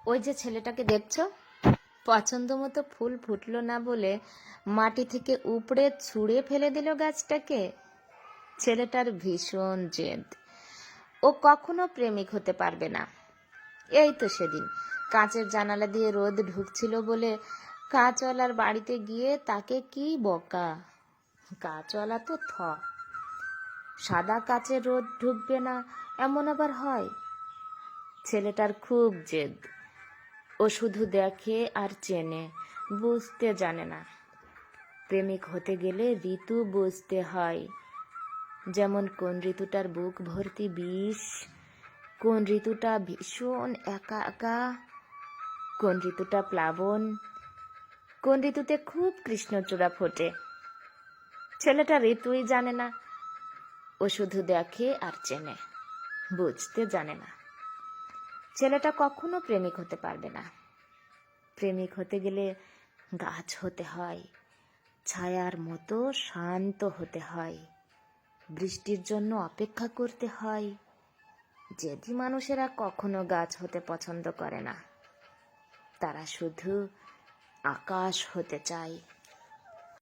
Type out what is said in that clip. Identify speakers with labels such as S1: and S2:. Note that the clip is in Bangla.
S1: ওই যে ছেলেটাকে দেখছো, পছন্দ মতো ফুল ফুটলো না বলে মাটি থেকে উপড়ে ছুঁড়ে ফেলে দিল গাছটাকে। ছেলেটার ভীষণ জেদ, ও কখনো প্রেমিক হতে পারবে না। এই তো সেদিন কাঁচের জানালা দিয়ে রোদ ঢুকছিল বলে কাঁচওয়ালার বাড়িতে গিয়ে তাকে কি বকা। কাঁচওয়ালা তো সাদা কাচে রোদ ঢুকবে না এমন আবার হয়? ছেলেটার খুব জেদ, ও শুধু দেখে আর চেনে, বুঝতে জানে না। প্রেমিক হতে গেলে ঋতু বুঝতে হয়, যেমন কোন ঋতুটার বুক ভর্তি বিষ, কোন ঋতুটা ভীষণ একা একা, কোন ঋতুটা প্লাবন, কোন ঋতুতে খুব কৃষ্ণচূড়া ফোটে। ছেলেটা ঋতুই জানে না, ও শুধু দেখে আর চেনে, বুঝতে জানে না। ছেলেটা কখনো প্রেমিক হতে পারবে না। প্রেমিক হতে গেলে গাছ হতে হয়, ছায়ার মতো শান্ত হতে হয়, বৃষ্টির জন্য অপেক্ষা করতে হয়। জেদি মানুষেরা কখনো গাছ হতে পছন্দ করে না, তারা শুধু আকাশ হতে চায়।